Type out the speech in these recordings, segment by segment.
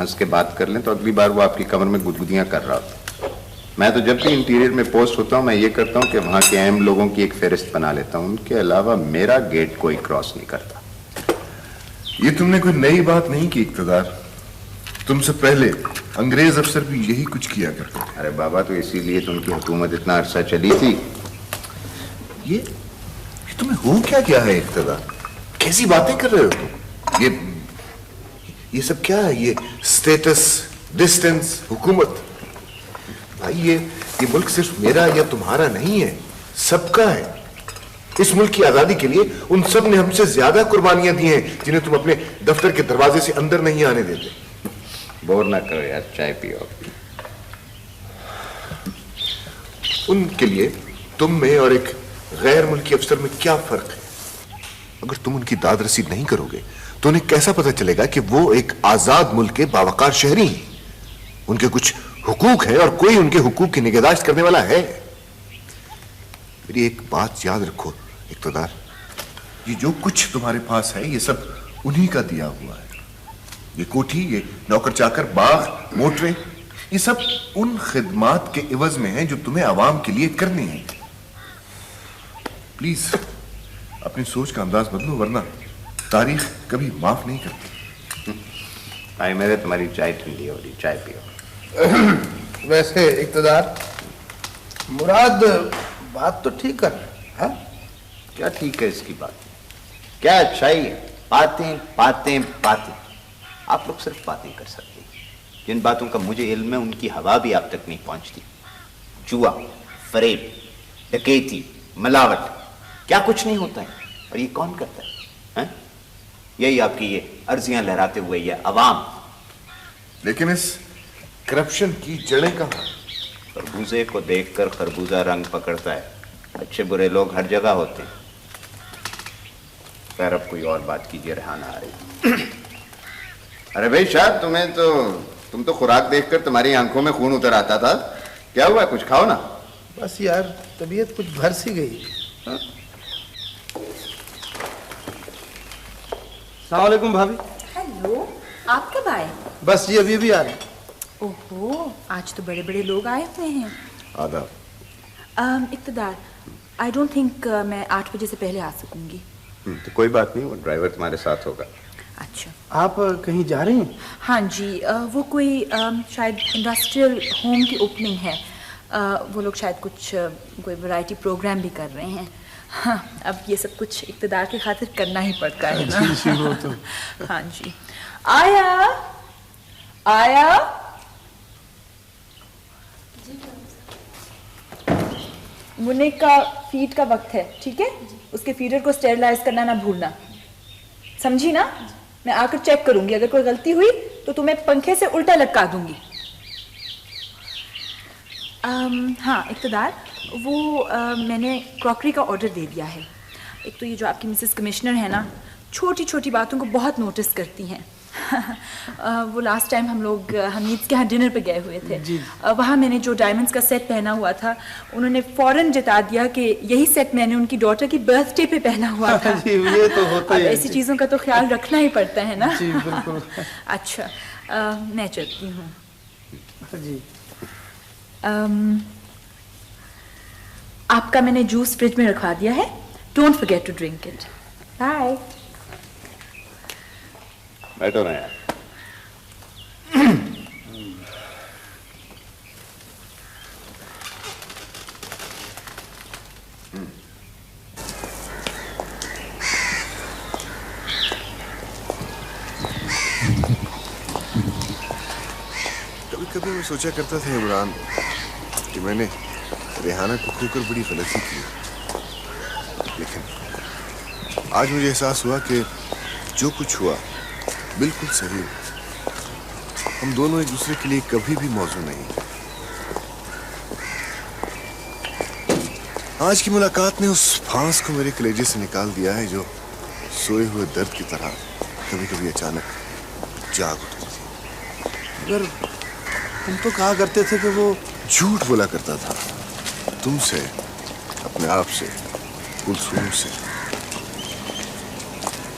ہنس کے بات کر لیں تو اگلی بار وہ آپ کی کمر میں گدگدیاں کر رہا ہوتا. میں تو جب بھی انٹیریئر میں پوسٹ ہوتا ہوں میں یہ کرتا ہوں کہ وہاں کے اہم لوگوں کی ایک فہرست بنا لیتا ہوں. ان کے علاوہ میرا گیٹ کوئی کراس نہیں کرتا. یہ تم نے کوئی نئی بات نہیں کی اقتدار. تم سے پہلے انگریز افسر بھی یہی کچھ کیا کرتے تھے. ارے بابا تو اسی لیے تو ان کی حکومت اتنا عرصہ چلی تھی. یہ تمہیں ہو کیا ہے اقتدار؟ کیسی باتیں کر رہے ہو تم؟ یہ سب کیا ہے؟ یہ سٹیٹس، ڈسٹنس، حکومت. بھائی یہ ملک صرف میرا یا تمہارا نہیں ہے، سب کا ہے. اس ملک کی آزادی کے لیے ان سب نے ہم سے زیادہ قربانیاں دی ہیں جنہیں تم اپنے دفتر کے دروازے سے اندر نہیں آنے دیتے. بور نہ کرو یار، چائے پیو. ان کے لیے تم میں اور ایک غیر ملکی افسر میں کیا فرق ہے؟ اگر تم ان کی داد رسید نہیں کرو گے تو انہیں کیسا پتہ چلے گا کہ وہ ایک آزاد ملک کے باوقار شہری ہیں؟ ان کے کچھ حقوق ہیں اور کوئی ان کے حقوق کی نگہداشت کرنے والا ہے. میری ایک بات یاد رکھو اقتدار، یہ جو کچھ تمہارے پاس ہے یہ سب انہی کا دیا ہوا ہے. یہ کوٹھی، یہ نوکر چاکر، باغ، موٹریں، یہ سب ان خدمات کے عوض میں ہیں جو تمہیں عوام کے لیے کرنی ہیں. پلیز اپنی سوچ کا انداز بدلو ورنہ تاریخ کبھی معاف نہیں کرتی. بھائی میرے تمہاری چائے ٹھنڈی ہو رہی، چائے پیو. ویسے اقتدار، مراد بات تو ٹھیک کر رہا ہے. کیا ٹھیک ہے اس کی بات؟ کیا اچھائی ہے؟ باتیں باتیں باتیں. آپ لوگ صرف باتیں کر سکتے ہیں. جن باتوں کا مجھے علم ہے ان کی ہوا بھی آپ تک نہیں پہنچتی. جوا، فریب، ڈکیتی، ملاوٹ، کیا کچھ نہیں ہوتا ہے. اور یہ کون کرتا ہے؟ یہی آپ کی یہ عرضیاں لہراتے ہوئے یہ عوام. لیکن اس کرپشن کی جڑیں کہاں؟ خربوزے کو دیکھ کر خربوزہ رنگ پکڑتا ہے. اچھے برے لوگ ہر جگہ ہوتے ہیں. خیر اب کوئی اور بات کیجیے، رہانا آ رہی. ارے بھائی شاید تم تو خوراک دیکھ کر تمہاری آنکھوں میں خون اتر آتا تھا. کیا ہوا؟ کچھ کھاؤ نا. بس یار طبیعت کچھ بھر سی گئی. السلام علیکم بھابھی. ہیلو، آپ کب آئے؟ بس جی ابھی آ رہے ہیں. اوہو، آج تو بڑے بڑے لوگ آئے ہوئے ہیں. آداب. اقتدار، آئی ڈونٹ تھنک میں 8 بجے سے پہلے آ سکوں گی. تو کوئی بات نہیں، وہ ڈرائیور تمہارے ساتھ ہوگا. اچھا. آپ کہیں جا رہی ہیں؟ ہاں جی، وہ کوئی شاید انڈسٹریل ہوم کی اوپننگ ہے. وہ لوگ شاید کچھ کوئی ورائٹی پروگرام بھی کر رہے ہیں. ہاں اب یہ سب کچھ اقتدار کی خاطر کرنا ہی پڑتا ہے نا. ہاں جی. آیا منی کا فیڈ کا وقت ہے، ٹھیک ہے؟ اس کے فیڈر کو اسٹیرلائز کرنا نہ بھولنا، سمجھی نا؟ میں آ کر چیک کروں گی، اگر کوئی غلطی ہوئی تو تمہیں پنکھے سے الٹا لٹکا دوں گی. ہاں اقتدار، وہ میں نے کراکری کا آرڈر دے دیا ہے. ایک تو یہ جو آپ کی مسز کمشنر ہے نا، چھوٹی چھوٹی باتوں کو بہت نوٹس کرتی ہیں. وہ لاسٹ ٹائم ہم لوگ حمید کے ہاں ڈنر پہ گئے ہوئے تھے. وہاں میں نے جو ڈائمنڈس کا سیٹ پہنا ہوا تھا انہوں نے فوراً جتا دیا کہ یہی سیٹ میں نے ان کی ڈاٹر کی برتھ ڈے پہ پہنا ہوا تھا. یہ تو ہوتا ہے. ایسی چیزوں کا تو خیال رکھنا ہی پڑتا ہے نا. جی بالکل. اچھا میں چلتی ہوں. جی. آپ کا میں نے جوس فریج میں رکھوا دیا ہے. Don't forget to drink it. Bye. بیٹھو نا یار. کبھی کبھی میں سوچا کرتا تھا عمران کہ میں نے ریحانہ کو کھو کر بڑی غلطی کی، لیکن آج مجھے احساس ہوا کہ جو کچھ ہوا بالکل صحیح. ہم دونوں ایک دوسرے کے لیے کبھی بھی موزوں نہیں. آج کی ملاقات نے اس پھانس کو میرے کلیجے سے نکال دیا ہے جو سوئے ہوئے درد کی طرح کبھی کبھی اچانک جاگ اٹھتی تھی. مگر تم تو کہا کرتے تھے کہ وہ جھوٹ بولا کرتا تھا تم سے، اپنے آپ سے، کلثوم سے.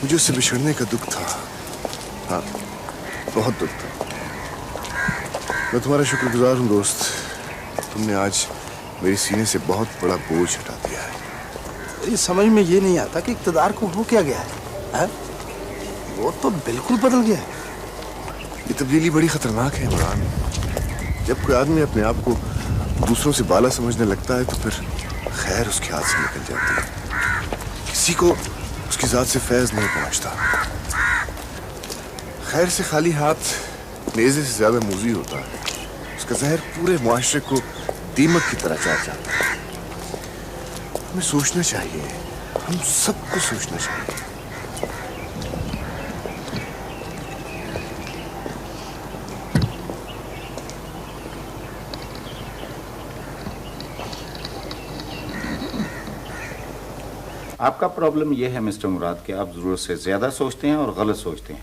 مجھے اس سے بچھڑنے کا دکھ تھا. ہاں بہت دکھ تھا. میں تمہارا شکر گزار ہوں دوست. تم نے آج میری سینے سے بہت بڑا بوجھ ہٹا دیا ہے. یہ سمجھ میں یہ نہیں آتا کہ اقتدار کو ہو کیا گیا ہے. وہ تو بالکل بدل گیا ہے. یہ تبدیلی بڑی خطرناک ہے عمران. جب کوئی آدمی اپنے آپ کو دوسروں سے بالا سمجھنے لگتا ہے تو پھر خیر اس کے ہاتھ سے نکل جاتی ہے. کسی کو اس کی ذات سے فیض نہیں پہنچتا. خیر سے خالی ہاتھ نیزے سے زیادہ موذی ہوتا ہے. اس کا زہر پورے معاشرے کو دیمک کی طرح چاٹ جاتا ہے. ہمیں سوچنا چاہیے, ہم سب کو سوچنا چاہیے. آپ کا پرابلم یہ ہے مسٹر مراد کہ آپ ضرورت سے زیادہ سوچتے ہیں اور غلط سوچتے ہیں.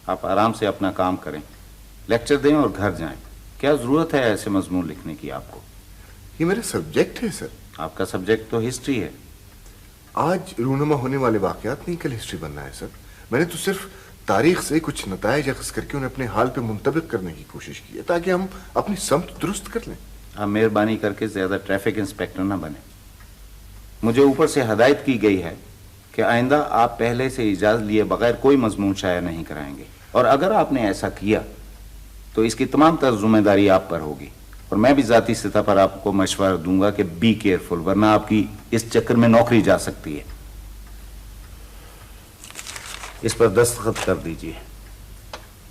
آپ آرام سے اپنا کام کریں, لیکچر دیں اور گھر جائیں. کیا ضرورت ہے ایسے مضمون لکھنے کی آپ کو؟ یہ میرا سبجیکٹ ہے سر. آپ کا سبجیکٹ تو ہسٹری ہے. آج رونما ہونے والے واقعات نہیں, کل ہسٹری بننا ہے سر. میں نے تو صرف تاریخ سے کچھ نتائج اخذ کر کے انہیں اپنے حال پہ منطبق کرنے کی کوشش کی ہے تاکہ ہم اپنی سمت درست کر لیں. آپ مہربانی کر کے زیادہ ٹریفک انسپیکٹر نہ بنیں. مجھے اوپر سے ہدایت کی گئی ہے کہ آئندہ آپ پہلے سے اجازت لیے بغیر کوئی مضمون شائع نہیں کرائیں گے, اور اگر آپ نے ایسا کیا تو اس کی تمام تر ذمہ داری آپ پر ہوگی. اور میں بھی ذاتی سطح پر آپ کو مشورہ دوں گا کہ بی کیئرفل, ورنہ آپ کی اس چکر میں نوکری جا سکتی ہے. اس پر دستخط کر دیجیے.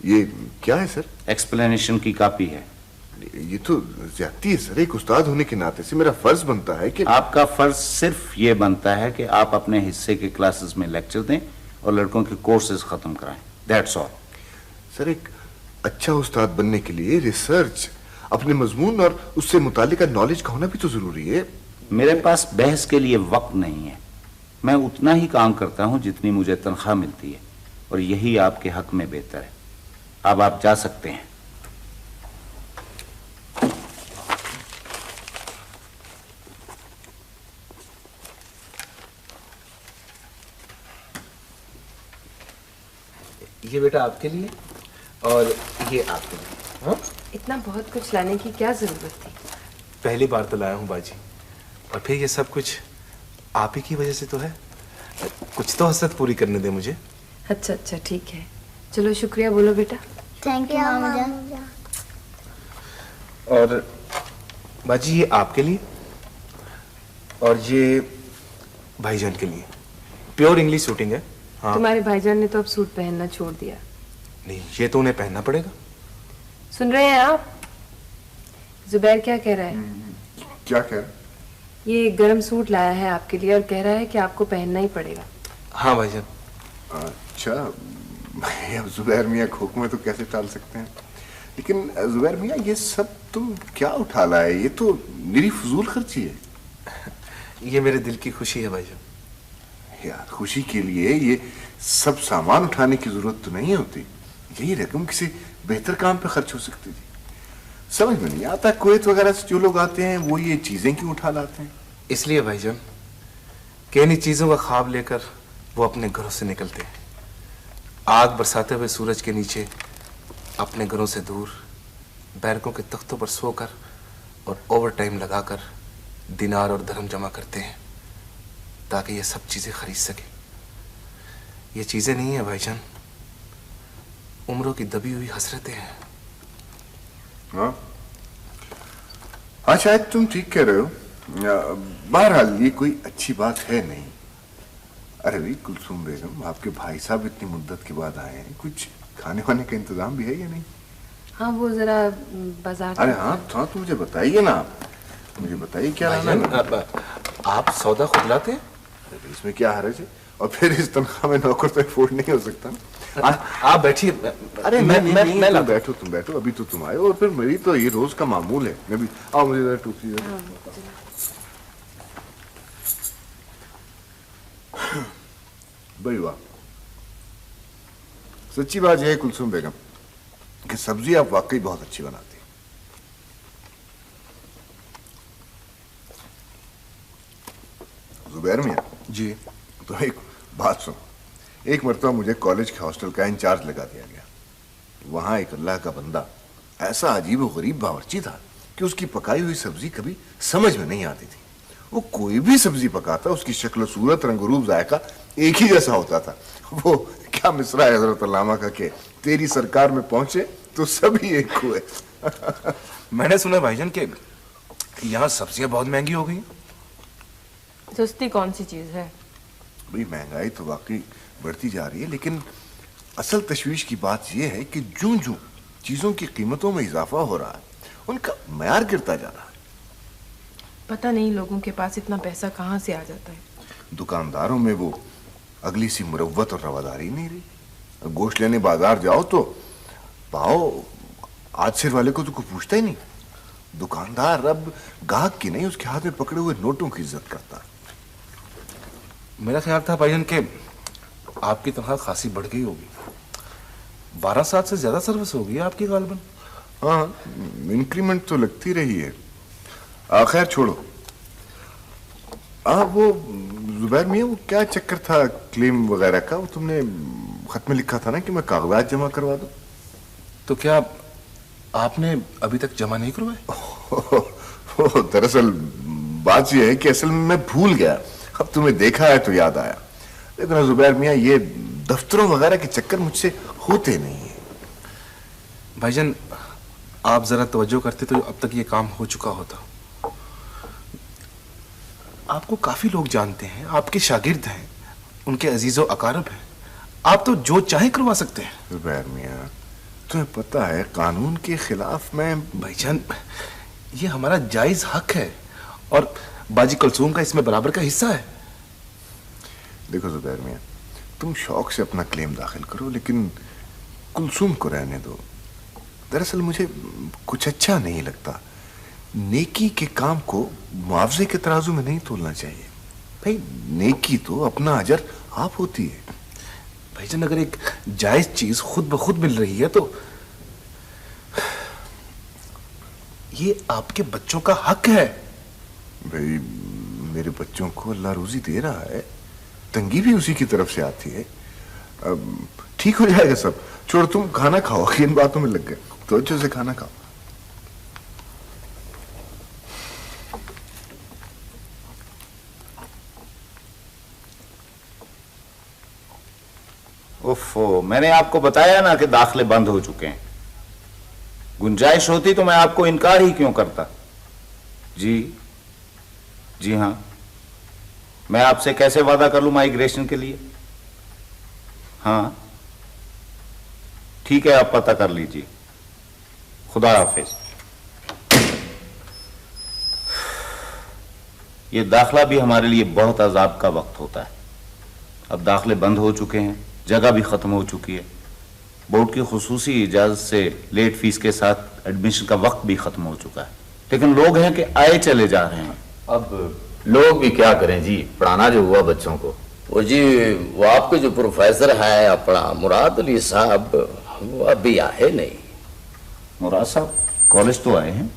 یہ کیا ہے سر؟ ایکسپلینیشن کی کاپی ہے. یہ تو زیادتی ہے سر. ایک استاد ہونے کے ناطے سے میرا فرض بنتا ہے کہ آپ کا فرض صرف یہ بنتا ہے کہ آپ اپنے حصے کے کلاسز میں لیکچر دیں اور لڑکوں کے کورسز ختم کرائیں. That's all. سر ایک اچھا استاد بننے کے لیے ریسرچ, اپنے مضمون اور اس سے متعلقہ نالج کا ہونا بھی تو ضروری ہے. میرے پاس بحث کے لیے وقت نہیں ہے. میں اتنا ہی کام کرتا ہوں جتنی مجھے تنخواہ ملتی ہے, اور یہی آپ کے حق میں بہتر ہے. اب آپ جا سکتے ہیں. یہ بیٹا آپ کے لیے اور یہ آپ کے لیے. ہاں, اتنا بہت کچھ لانے کی کیا ضرورت تھی؟ پہلی بار تو لایا ہوں باجی, اور پھر یہ سب کچھ آپ ہی کی وجہ سے تو ہے. کچھ تو حسرت پوری کرنے دے مجھے. اچھا اچھا ٹھیک ہے, چلو شکریہ بولو بیٹا. تھینک یو ماما جان. اور باجی یہ آپ کے لیے اور یہ بھائی جان کے لیے. پیور انگلش سوٹنگ ہے. ہاں, تمہارے بھائی جان نے تو اب سوٹ پہننا چھوڑ دیا. نہیں, یہ تو انہیں پہننا پڑے گا. سن رہے ہیں آپ؟ زبیر کیا کہہ رہا ہے؟ کیا کہہ رہا؟ یہ گرم سوٹ لایا ہے آپ کے لیے اور کہہ رہا ہے کہ آپ کو پہننا ہی پڑے گا. ہاں بھائی جان. اچھا, اب زبیر میاں کھوکھ میں تو کیسے ٹال سکتے ہیں. لیکن زبیر میاں یہ سب تم کیا اٹھا لائے؟ یہ تو میری فضول خرچی ہے. یہ میرے دل کی خوشی ہے بھائی جان. یار خوشی کے لیے یہ سب سامان اٹھانے کی ضرورت تو نہیں ہوتی. یہی رقم کسی بہتر کام پہ خرچ ہو سکتی تھی. سمجھ میں نہیں آتا کویت وغیرہ سے جو لوگ آتے ہیں وہ یہ چیزیں کیوں اٹھا لاتے ہیں. اس لیے بھائی جان کہ انہیں چیزوں کا خواب لے کر وہ اپنے گھروں سے نکلتے ہیں, آگ برساتے ہوئے سورج کے نیچے, اپنے گھروں سے دور, بیرکوں کے تختوں پر سو کر اور اوور ٹائم لگا کر دینار اور درہم جمع کرتے ہیں تاکہ یہ سب چیزیں خرید سکیں. یہ چیزیں نہیں ہیں بھائی جان, عمروں کی دبی ہوئی حسرتیں ہیں. ہاں شاید تم ٹھیک کہہ رہے ہو. بہرحال یہ کوئی اچھی بات ہے نہیں. ارے بھائی کلثوم بیگم, آپ کے بھائی صاحب اتنی مدت کے بعد آئے ہیں, کچھ کھانے وانے کا انتظام بھی ہے یا نہیں؟ ہاں وہ ذرا بازار. ارے ہاں تو مجھے بتائیے نا, آپ مجھے بتائیے کیا لانا ہے. آپ سودا خود لاتے ہیں؟ اس میں کیا حرج ہے؟ اور پھر اس تنخواہ میں نوکر تو افورڈ نہیں ہو سکتا. آپ بیٹھیے. ارے میں بیٹھو, تم بیٹھو, ابھی تو تم آئے, اور پھر میری تو یہ روز کا معمول ہے. میں بھی آؤ, مجھے ذرا ٹوپی دے. بھائی واہ, سچی بات یہ ہے کلثوم بیگم کہ سبزی آپ واقعی بہت اچھی بناتی. زبیر میاں جی, تو ایک بات سنو. ایک مرتبہ مجھے کالج کے ہاسٹل کا انچارج لگا دیا گیا. وہاں ایک اللہ کا بندہ ایسا عجیب و غریب باورچی تھا کہ اس کی پکائی ہوئی سبزی کبھی سمجھ میں نہیں آتی تھی. وہ کوئی بھی سبزی پکاتا اس کی شکل و صورت رنگ و روپ ذائقہ ایک ہی جیسا ہوتا تھا. وہ کیا مصرع ہے حضرت علامہ کا کہ تیری سرکار میں پہنچے تو سبھی ایک ہوئے. میں نے سنا بھائی جان کہ یہاں سبزیاں بہت مہنگی ہو گئی. سستی کون سی چیز ہے؟ بھئی مہنگائی تو واقعی بڑھتی جا رہی ہے، لیکن اصل تشویش کی بات یہ ہے کہ جوں جوں چیزوں کی قیمتوں میں اضافہ ہو رہا ہے ان کا معیار گرتا جا رہا ہے. پتہ نہیں لوگوں کے پاس اتنا پیسہ کہاں سے آ جاتا ہے. دکانداروں میں وہ اگلی سی مروت اور رواداری نہیں رہی. گوشت لینے بازار جاؤ تو پاؤ آج سر والے کو تو کوئی پوچھتا ہی نہیں. دکاندار اب گاہک کی نہیں اس کے ہاتھ میں پکڑے ہوئے نوٹوں کی عزت کرتا. میرا خیال تھا بھائی جان کہ آپ کی تنخواہ خاصی بڑھ گئی ہوگی. 12 سال سے زیادہ سروس ہوگی آپ کی غالباً. ہاں انکریمنٹ تو لگتی رہی ہے. خیر چھوڑو. وہ زبیر میاں وہ کیا چکر تھا کلیم وغیرہ کا؟ وہ تم نے خط میں لکھا تھا نا کہ میں کاغذات جمع کروا دوں. تو کیا آپ نے ابھی تک جمع نہیں کروائے؟ دراصل بات یہ ہے کہ اصل میں میں بھول گیا. اب تمہیں دیکھا ہے تو یاد آیا. لیکن زبیر میاں یہ دفتروں وغیرہ کے چکر مجھ سے ہوتے نہیں ہیں. بھائی جان آپ ذرا توجہ کرتے تو اب تک یہ کام ہو چکا ہوتا. آپ کو کافی لوگ جانتے ہیں، آپ کے شاگرد ہیں، ان کے عزیز و اقارب ہیں. آپ تو جو چاہیں کروا سکتے ہیں. زبیر میاں تمہیں پتہ ہے قانون کے خلاف میں... بھائی جان یہ ہمارا جائز حق ہے اور باجی کلثوم کا اس میں برابر کا حصہ ہے. دیکھو زبیر میاں تم شوق سے اپنا کلیم داخل کرو لیکن کلثوم کو رہنے دو. دراصل مجھے کچھ اچھا نہیں لگتا. نیکی کے کام کو معاوضے کے ترازو میں نہیں تولنا چاہیے. بھائی نیکی تو اپنا اجر آپ ہوتی ہے. بھائی جان اگر ایک جائز چیز خود بخود مل رہی ہے تو یہ آپ کے بچوں کا حق ہے. بھائی میرے بچوں کو اللہ روزی دے رہا ہے، تنگی بھی اسی کی طرف سے آتی ہے. ٹھیک ہو جائے گا سب. چھوڑ تم کھانا کھاؤ. ان باتوں میں لگ گئے تو اچھے سے کھانا کھاؤ. میں نے آپ کو بتایا نا کہ داخلے بند ہو چکے ہیں. گنجائش ہوتی تو میں آپ کو انکار ہی کیوں کرتا. جی ہاں میں آپ سے کیسے وعدہ کر لوں مائیگریشن کے لیے. ہاں ٹھیک ہے آپ پتہ کر لیجیے. خدا حافظ. یہ داخلہ بھی ہمارے لیے بہت عذاب کا وقت ہوتا ہے. اب داخلے بند ہو چکے ہیں، جگہ بھی ختم ہو چکی ہے. بورڈ کی خصوصی اجازت سے لیٹ فیس کے ساتھ ایڈمیشن کا وقت بھی ختم ہو چکا ہے. لیکن لوگ ہیں کہ آئے چلے جا رہے ہیں. اب لوگ بھی کیا کریں جی، پڑھانا جو ہوا بچوں کو. وہ جی وہ آپ کے جو پروفیسر ہے اپنا مراد علی صاحب وہ ابھی آئے نہیں. مراد صاحب کالج تو آئے ہیں.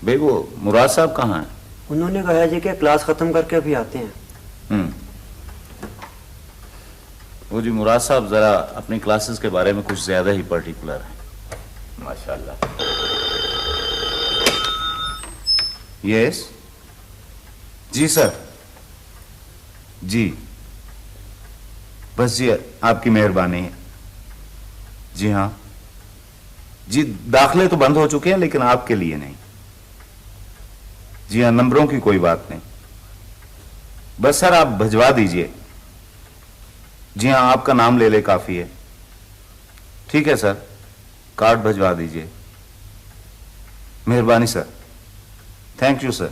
بھائی وہ مراد صاحب کہاں ہیں؟ انہوں نے کہا جی کہ کلاس ختم کر کے ابھی آتے ہیں. وہ جی مراد صاحب ذرا اپنی کلاسز کے بارے میں کچھ زیادہ ہی پرٹیکولر ہیں. ماشاءاللہ. یس جی سر. جی بس جی آپ کی مہربانی ہے. جی ہاں جی داخلے تو بند ہو چکے ہیں لیکن آپ کے لیے نہیں. جی ہاں نمبروں کی کوئی بات نہیں. بس سر آپ بھجوا دیجئے. جی ہاں آپ کا نام لے لے کافی ہے. ٹھیک ہے سر کارڈ بھجوا دیجئے. مہربانی سر. Thank you sir.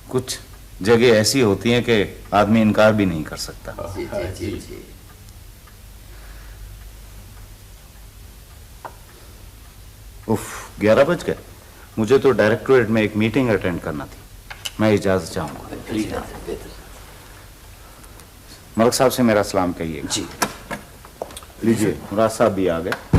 کچھ جگہ ایسی ہوتی ہیں کہ آدمی انکار بھی نہیں کر سکتا. جی. اف 11 بج گئے. مجھے تو ڈائریکٹوریٹ میں ایک میٹنگ اٹینڈ کرنا تھی. میں اجازت چاہوں گا. ملک صاحب سے میرا سلام کہیے گا. جی لیجیے مراد صاحب بھی آ گئے.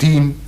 3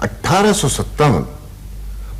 1857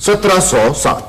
1707